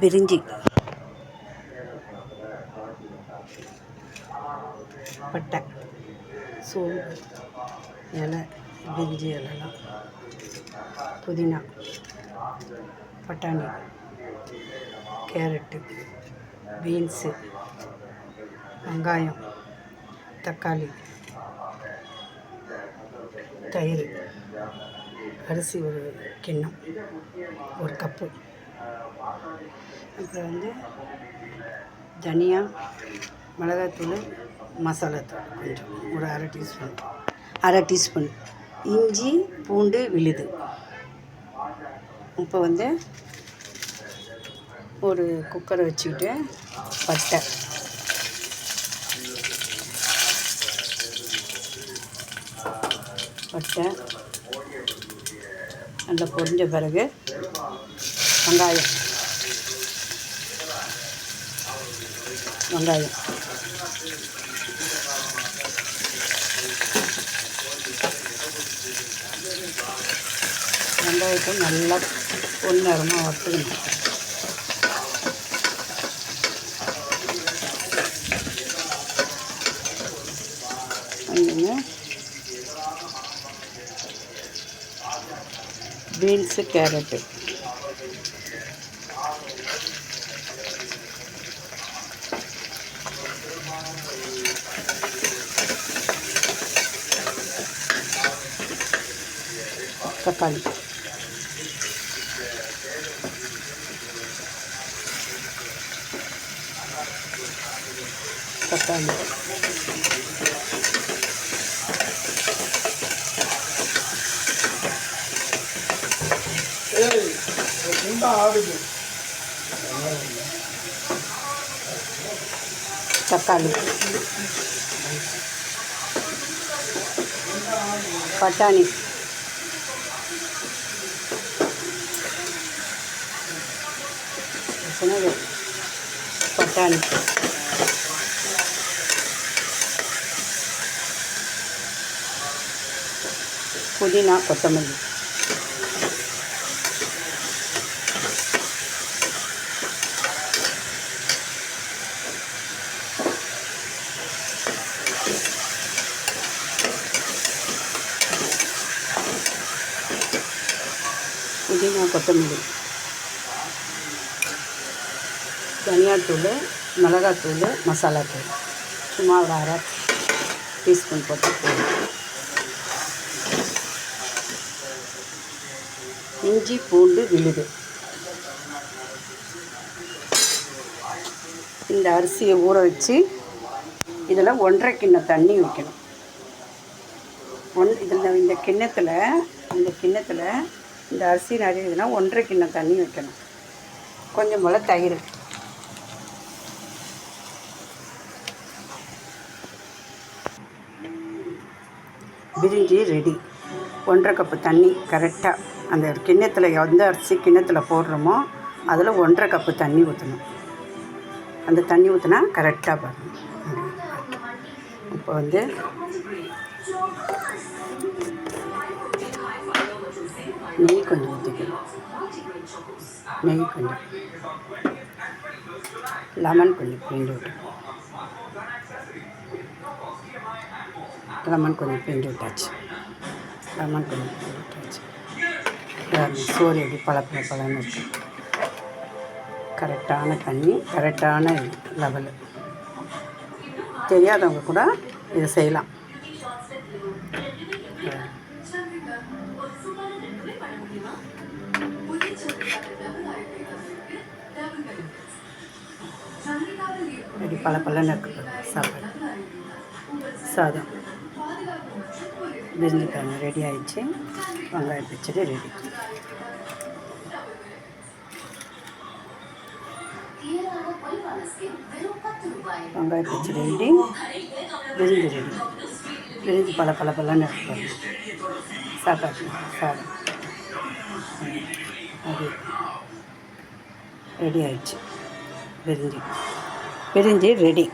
பிரிஞ்சி, பட்டை, சோம்பு இலை, பிரிஞ்சி இலைலாம், புதினா, பட்டாணி, கேரட்டு, பீன்ஸு, வெங்காயம், தக்காளி, தயிர், அரிசி ஒரு கிண்ணம், ஒரு கப்பு, அப்புறம் தனியா, மிளகாத்தூள், மசாலாத்தூள் கொஞ்சம் ஒரு அரை டீஸ்பூன், இஞ்சி பூண்டு விழுது. இப்போ ஒரு குக்கரை வச்சுக்கிட்டு பட்டை நல்லா பொரிஞ்ச பிறகு வெங்காயம் வெங்காயத்தை நல்லா பொன்னிறமாக வறுத்துக்கணும். பீன்ஸு, கேரட்டு, தக்காளி, பட்டாணி, புதினா, கொத்தமல்லி, தனியாத்தூள், மிளகாத்தூள், மசாலாத்தூள் சும்மா ஒரு அரை டீஸ்பூன் போட்டு இஞ்சி பூண்டு விழுது. இந்த அரிசியை ஊற வச்சு இதில் 1.5 கிண்ணம் தண்ணி வைக்கணும். இந்த கிண்ணத்தில் இந்த அரிசி நிறையதுன்னா 1.5 கிண்ணம் தண்ணி வைக்கணும். கொஞ்சம் போல் தயிர், பிரிஞ்சி ரெடி. 1.5 கப்பு தண்ணி கரெக்டாக அந்த கிண்ணத்தில் எந்த அரிசி கிண்ணத்தில் போடுறோமோ அதில் 1.5 கப்பு தண்ணி ஊற்றணும். அந்த தண்ணி ஊற்றினா கரெக்டாக பாருங்கள். இப்போ நெய் கொஞ்சம் ஊற்றிக்கணும். நெய் கொஞ்சம், லெமன் கொஞ்சம் பிழிஞ்சு விட்டுக்கணும். லெமன் கொஞ்சம் பிழிஞ்சு விட்டாச்சு. சோறு எப்படி பழன்னு இருக்கு. கரெக்டான தண்ணி, கரெக்டான லெவலு. தெரியாதவங்க கூட இதை செய்யலாம். இப்படி பழன்னு இருக்குது சாப்பாடு. சாதம் பிரிஞ்சிக்காய் ரெடி ஆகிடுச்சு. வெங்காயம் பச்சடி ரெடி. வெங்காய பச்சடி ரெடி, பிரிஞ்சி ரெடி. பிரிஞ்சி பழன்னு இருக்குது சாப்பாடு. சாதம் அது ரெடி ஆகிடுச்சு. பிரிஞ்சி ரெடி.